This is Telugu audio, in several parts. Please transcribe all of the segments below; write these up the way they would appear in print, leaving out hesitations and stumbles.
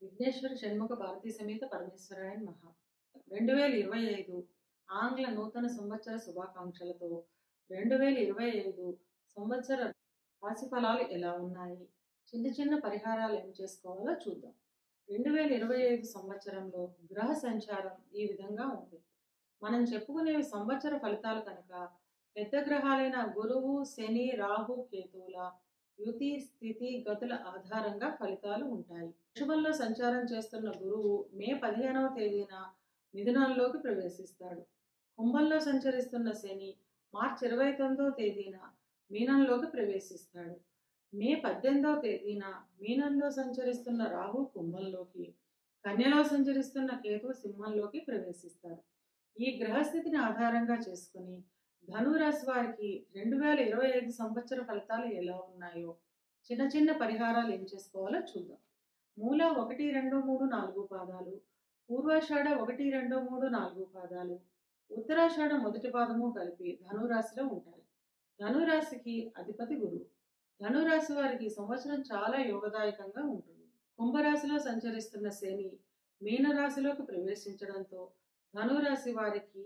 విఘ్నేశ్వర షణ్ముఖ భారతీ సమేత పరమేశ్వరాయ మహా 2025 ఆంగ్ల నూతన సంవత్సర శుభాకాంక్షలతో 2025 సంవత్సర రాశి ఫలాలు ఎలా ఉన్నాయి, చిన్న చిన్న పరిహారాలు ఏం చేసుకోవాలో చూద్దాం. 2025 సంవత్సరంలో గ్రహ సంచారం ఈ విధంగా ఉంది. మనం చెప్పుకునేవి సంవత్సర ఫలితాలు కనుక పెద్ద గ్రహాలైన గురువు, శని, రాహు, కేతువుల యుతి, స్థితి, గతుల ఆధారంగా ఫలితాలు ఉంటాయి. వృషభంలో సంచారం చేస్తున్న గురువు మే 15వ తేదీన మిథునంలోకి ప్రవేశిస్తాడు. కుంభంలో సంచరిస్తున్న శని మార్చి 29వ తేదీన మీనంలోకి ప్రవేశిస్తాడు. మే 18వ తేదీన మీనంలో సంచరిస్తున్న రాహు కుంభంలోకి, కన్యలో సంచరిస్తున్న కేతువు సింహంలోకి ప్రవేశిస్తాడు. ఈ గ్రహస్థితిని ఆధారంగా చేసుకుని ధనురాశి వారికి 2025 సంవత్సర ఫలితాలు ఎలా ఉన్నాయో చిన్న చిన్న పరిహారాలు ఏం చేసుకోవాలో చూద్దాం. మూల 1, 2, 3, 4 పాదాలు, పూర్వాషాఢ 1, 2, 3, 4 పాదాలు, ఉత్తరాషాఢ మొదటి పాదము కలిపి ధనురాశిలో ఉంటాయి. ధనురాశికి అధిపతి గురువు. ధనురాశి వారికి సంవత్సరం చాలా యోగదాయకంగా ఉంటుంది. కుంభరాశిలో సంచరిస్తున్న శని మీనరాశిలోకి ప్రవేశించడంతో ధనురాశి వారికి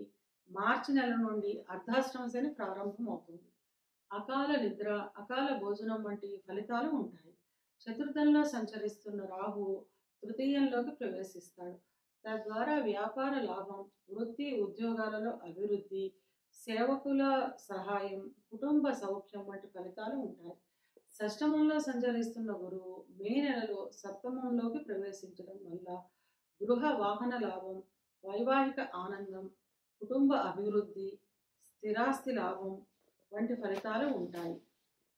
మార్చి నెల నుండి అర్ధాశ్రమ శని ప్రారంభమవుతుంది. అకాల నిద్ర, అకాల భోజనం వంటి ఫలితాలు ఉంటాయి. చతుర్థంలో సంచరిస్తున్న రాహు తృతీయంలోకి ప్రవేశిస్తాడు. తద్వారా వ్యాపార లాభం, వృత్తి ఉద్యోగాలలో అభివృద్ధి, సేవకుల సహాయం, కుటుంబ సౌఖ్యం వంటి ఫలితాలు ఉంటాయి. షష్టమంలో సంచరిస్తున్న గురువు మే నెలలో సప్తమంలోకి ప్రవేశించడం వల్ల గృహ వాహన లాభం, వైవాహిక ఆనందం, కుటుంబ అభివృద్ధి, స్థిరాస్తి లాభం వంటి ఫలితాలు ఉంటాయి.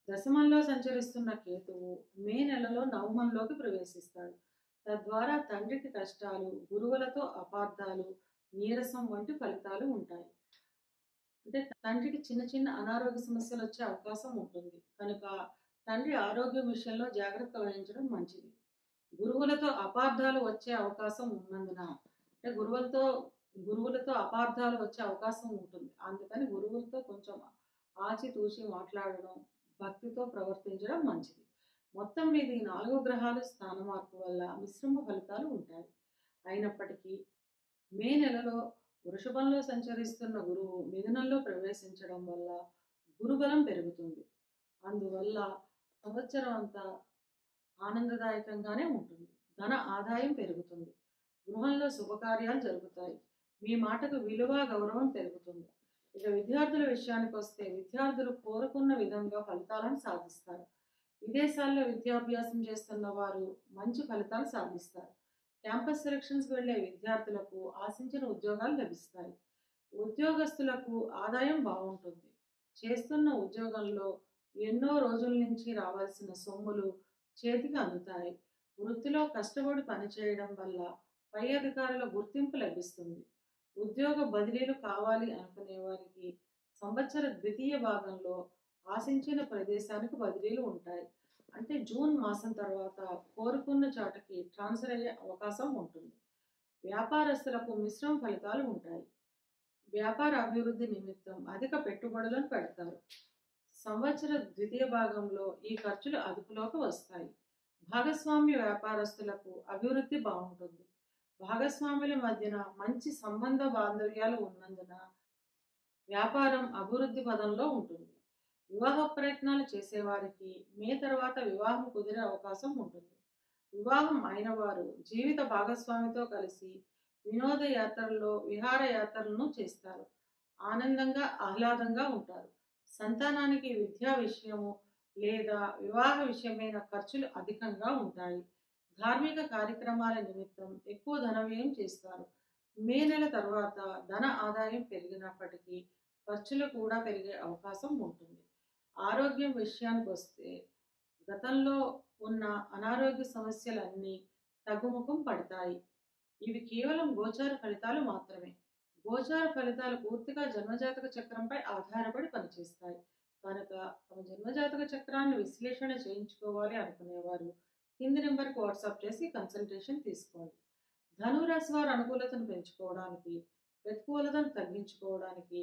దశమంలో సంచరిస్తున్న కేతువు మే నెలలో నవమంలోకి ప్రవేశిస్తాడు. తద్వారా తండ్రికి కష్టాలు, గురువులతో అపార్థాలు, నీరసం వంటి ఫలితాలు ఉంటాయి. అంటే తండ్రికి చిన్న చిన్న అనారోగ్య సమస్యలు వచ్చే అవకాశం ఉంటుంది కనుక తండ్రి ఆరోగ్యం విషయంలో జాగ్రత్త వహించడం మంచిది. గురువులతో అపార్థాలు వచ్చే అవకాశం ఉన్నందున అంటే గురువులతో అపార్థాలు వచ్చే అవకాశం ఉంటుంది. అందుకని గురువులతో కొంచెం ఆచితూచి మాట్లాడడం, భక్తితో ప్రవర్తించడం మంచిది. మొత్తం మీద ఈ 4 గ్రహాలు స్థాన మార్పు వల్ల మిశ్రమ ఫలితాలు ఉంటాయి. అయినప్పటికీ మే నెలలో వృషభంలో సంచరిస్తున్న గురువు మిథునంలో ప్రవేశించడం వల్ల గురుబలం పెరుగుతుంది. అందువల్ల సంవత్సరం అంతా ఆనందదాయకంగానే ఉంటుంది. ధన ఆదాయం పెరుగుతుంది. గృహంలో శుభకార్యాలు జరుగుతాయి. మీ మాటకు విలువ, గౌరవం పెరుగుతుంది. ఇక విద్యార్థుల విషయానికి వస్తే విద్యార్థులు కోరుకున్న విధంగా ఫలితాలను సాధిస్తారు. విదేశాల్లో విద్యాభ్యాసం చేస్తున్న వారు మంచి ఫలితాలు సాధిస్తారు. క్యాంపస్ సెలక్షన్స్కి వెళ్లే విద్యార్థులకు ఆశించిన ఉద్యోగాలు లభిస్తాయి. ఉద్యోగస్తులకు ఆదాయం బాగుంటుంది. చేస్తున్న ఉద్యోగంలో ఎన్నో రోజుల నుంచి రావాల్సిన సొమ్ములు చేతికి అందుతాయి. వృత్తిలో కష్టపడి పనిచేయడం వల్ల పై అధికారుల గుర్తింపు లభిస్తుంది. ఉద్యోగ బదిలీలు కావాలి అనుకునే వారికి సంవత్సర ద్వితీయ భాగంలో ఆశించిన ప్రదేశానికి బదిలీలు ఉంటాయి. అంటే జూన్ మాసం తర్వాత కోరుకున్న చోటకి ట్రాన్స్ఫర్ అయ్యే అవకాశం ఉంటుంది. వ్యాపారస్తులకు మిశ్రమ ఫలితాలు ఉంటాయి. వ్యాపార అభివృద్ధి నిమిత్తం అధిక పెట్టుబడులను పెడతారు. సంవత్సర ద్వితీయ భాగంలో ఈ ఖర్చులు అదుపులోకి వస్తాయి. భాగస్వామ్య వ్యాపారస్తులకు అభివృద్ధి బాగుంటుంది. భాగస్వాముల మధ్యన మంచి సంబంధ బాంధవ్యాలు ఉన్నందున వ్యాపారం అభివృద్ధి పదంలో ఉంటుంది. వివాహ ప్రయత్నాలు చేసేవారికి మే తర్వాత వివాహం కుదిరే అవకాశం ఉంటుంది. వివాహం అయిన వారు జీవిత భాగస్వామితో కలిసి వినోద యాత్రల్లో, విహారయాత్రలను చేస్తారు. ఆనందంగా, ఆహ్లాదంగా ఉంటారు. సంతానానికి విద్యా విషయము లేదా వివాహ విషయమైన ఖర్చులు అధికంగా ఉంటాయి. ధార్మిక కార్యక్రమాల నిమిత్తం ఎక్కువ ధన వ్యయం చేస్తారు. మే నెల తర్వాత ధన ఆదాయం పెరిగినప్పటికీ ఖర్చులు కూడా పెరిగే అవకాశం ఉంటుంది. ఆరోగ్యం విషయానికి వస్తే గతంలో ఉన్న అనారోగ్య సమస్యలన్నీ తగ్గుముఖం పడతాయి. ఇవి కేవలం గోచార ఫలితాలు మాత్రమే. గోచార ఫలితాలు పూర్తిగా జన్మజాతక చక్రంపై ఆధారపడి పనిచేస్తాయి కనుక తమ జన్మజాతక చక్రాన్ని విశ్లేషణ చేయించుకోవాలి అనుకునేవారు కింది నెంబర్కి వాట్సాప్ చేసి కన్సల్టేషన్ తీసుకోండి. ధనురాశి వారి అనుకూలతను పెంచుకోవడానికి, ప్రతికూలతను తగ్గించుకోవడానికి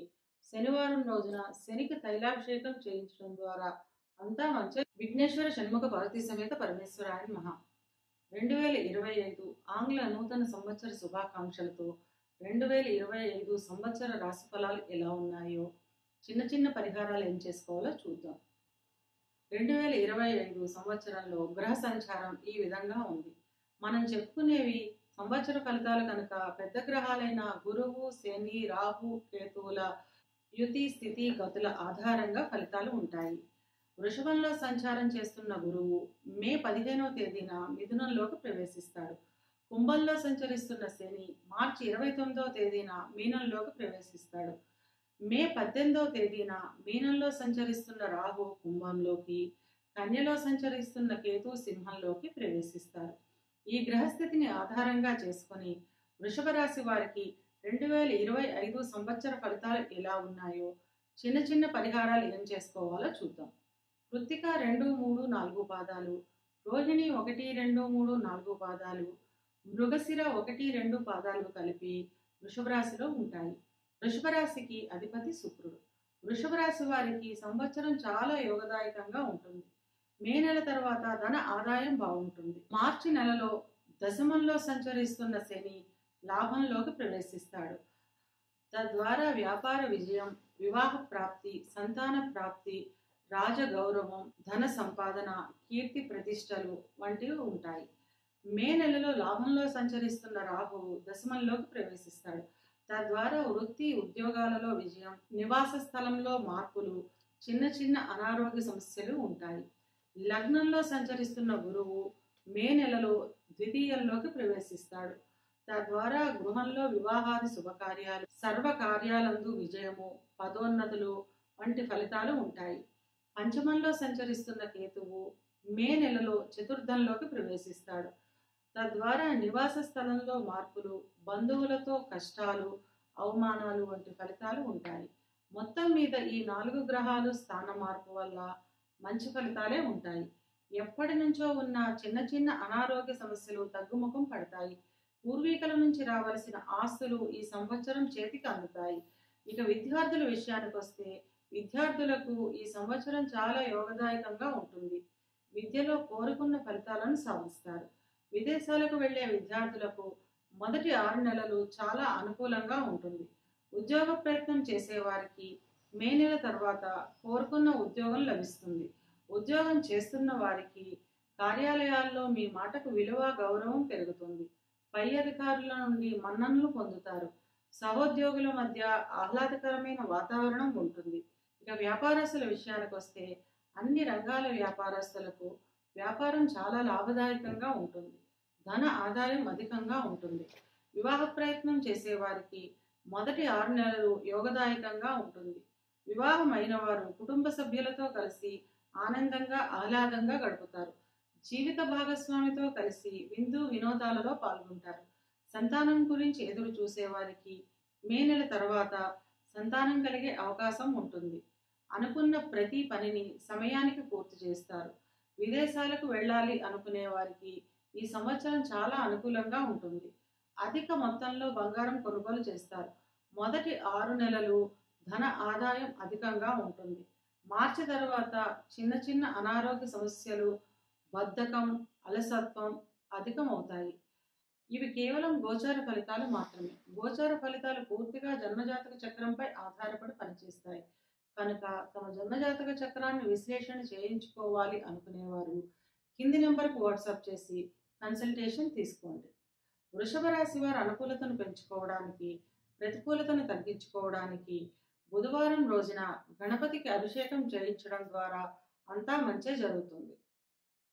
శనివారం రోజున శనికి తైలాభిషేకం చేయించడం ద్వారా అంతా మంచి. విఘ్నేశ్వర షణ్ముఖ భారతీ సమేత పరమేశ్వరాయ మహా. 2025 ఆంగ్ల నూతన సంవత్సర శుభాకాంక్షలతో 2025 సంవత్సర రాశి ఫలాలు ఎలా ఉన్నాయో, చిన్న చిన్న పరిహారాలు ఏం చేసుకోవాలో చూద్దాం. 2025 సంవత్సరంలో గ్రహ సంచారం ఈ విధంగా ఉంది. మనం చెప్పుకునేవి సంవత్సర ఫలితాలు కనుక పెద్ద గ్రహాలైన గురువు, శని, రాహు, కేతువుల యుతి, స్థితి, గతుల ఆధారంగా ఫలితాలు ఉంటాయి. వృషభంలో సంచారం చేస్తున్న గురువు మే 15వ తేదీన మిథునంలోకి ప్రవేశిస్తాడు. కుంభంలో సంచరిస్తున్న శని మార్చి 29వ తేదీన మీనంలోకి ప్రవేశిస్తాడు. మే 18వ తేదీన మీనంలో సంచరిస్తున్న రాహు కుంభంలోకి, కన్యలో సంచరిస్తున్న కేతు సింహంలోకి ప్రవేశిస్తారు. ఈ గ్రహస్థితిని ఆధారంగా చేసుకొని వృషభ రాశి వారికి 2025 సంవత్సర ఫలితాలు ఎలా ఉన్నాయో, చిన్న చిన్న పరిహారాలు ఏం చేసుకోవాలో చూద్దాం. కృత్తిక 2, 3, 4 పాదాలు, రోహిణి 1, 2, 3, 4 పాదాలు, మృగశిర 1, 2 పాదాలు కలిపి వృషభ రాశిలో ఉంటాయి. వృషభ రాశికి అధిపతి శుక్రుడు. వృషభ రాశి వారికి సంవత్సరం చాలా యోగదాయకంగా ఉంటుంది. మే నెల తర్వాత ధన ఆదాయం బాగుంటుంది. మార్చి నెలలో దశమంలో సంచరిస్తున్న శని లాభంలోకి ప్రవేశిస్తాడు. తద్వారా వ్యాపార విజయం, వివాహ ప్రాప్తి, సంతాన ప్రాప్తి, రాజగౌరవం, ధన సంపాదన, కీర్తి ప్రతిష్టలు వంటివి ఉంటాయి. మే నెలలో లాభంలో సంచరిస్తున్న రాహువు దశమంలోకి ప్రవేశిస్తాడు. తద్వారా వృత్తి, ఉద్యోగాలలో విజయం, నివాస స్థలంలో మార్పులు, చిన్న చిన్న అనారోగ్య సమస్యలు ఉంటాయి. లగ్నంలో సంచరిస్తున్న గురువు మే నెలలో ద్వితీయంలోకి ప్రవేశిస్తాడు. తద్వారా గృహంలో వివాహాది శుభకార్యాలు, సర్వకార్యాలందు విజయము, పదోన్నతులు వంటి ఫలితాలు ఉంటాయి. పంచమంలో సంచరిస్తున్న కేతువు మే నెలలో చతుర్థంలోకి ప్రవేశిస్తాడు. తద్వారా నివాస స్థలంలో మార్పులు, బంధువులతో కష్టాలు, అవమానాలు వంటి ఫలితాలు ఉంటాయి. మొత్తం మీద ఈ 4 గ్రహాలు స్థాన మార్పు వల్ల మంచి ఫలితాలే ఉంటాయి. ఎప్పటి నుంచో ఉన్న చిన్న చిన్న అనారోగ్య సమస్యలు తగ్గుముఖం పడతాయి. పూర్వీకుల నుంచి రావలసిన ఆస్తులు ఈ సంవత్సరం చేతికి అందుతాయి. ఇక విద్యార్థుల విషయానికి వస్తే విద్యార్థులకు ఈ సంవత్సరం చాలా యోగదాయకంగా ఉంటుంది. విద్యలో కోరుకున్న ఫలితాలను సాధిస్తారు. విదేశాలకు వెళ్లే విద్యార్థులకు మొదటి 6 నెలలు చాలా అనుకూలంగా ఉంటుంది. ఉద్యోగ ప్రయత్నం చేసేవారికి మే నెల తర్వాత కోరుకున్న ఉద్యోగం లభిస్తుంది. ఉద్యోగం చేస్తున్న వారికి కార్యాలయాల్లో మీ మాటకు విలువ, గౌరవం పెరుగుతుంది. పై అధికారుల నుండి మన్ననలు పొందుతారు. సహోద్యోగుల మధ్య ఆహ్లాదకరమైన వాతావరణం ఉంటుంది. ఇక వ్యాపారస్తుల విషయానికి వస్తే అన్ని రంగాల వ్యాపారస్తులకు వ్యాపారం చాలా లాభదాయకంగా ఉంటుంది. ధన ఆదాయం అధికంగా ఉంటుంది. వివాహ ప్రయత్నం చేసేవారికి మొదటి 6 నెలలు యోగదాయకంగా ఉంటుంది. వివాహం అయిన వారు కుటుంబ సభ్యులతో కలిసి ఆనందంగా, ఆహ్లాదంగా గడుపుతారు. జీవిత భాగస్వామితో కలిసి విందు వినోదాలలో పాల్గొంటారు. సంతానం గురించి ఎదురు చూసేవారికి మే నెల తర్వాత సంతానం కలిగే అవకాశం ఉంటుంది. అనుకున్న ప్రతి పనిని సమయానికి పూర్తి చేస్తారు. విదేశాలకు వెళ్ళాలి అనుకునే వారికి ఈ సంవత్సరం చాలా అనుకూలంగా ఉంటుంది. అధిక మొత్తంలో బంగారం కొనుగోలు చేస్తారు. మొదటి 6 నెలలు ధన ఆదాయం అధికంగా ఉంటుంది. మార్చి తర్వాత చిన్న చిన్న అనారోగ్య సమస్యలు, బద్ధకం, అలసత్వం అధికమవుతాయి. ఇవి కేవలం గోచార ఫలితాలు మాత్రమే. గోచార ఫలితాలు పూర్తిగా జన్మజాతక చక్రంపై ఆధారపడి పనిచేస్తాయి. కనుక తమ జన్మజాతక చక్రాన్ని విశ్లేషణ చేయించుకోవాలి అనుకునేవారు కింది నెంబర్కు వాట్సాప్ చేసి కన్సల్టేషన్ తీసుకోండి. వృషభ రాశి వారి అనుకూలతను పెంచుకోవడానికి, ప్రతికూలతను తగ్గించుకోవడానికి బుధవారం రోజున గణపతికి అభిషేకం చేయించడం ద్వారా అంతా మంచే జరుగుతుంది.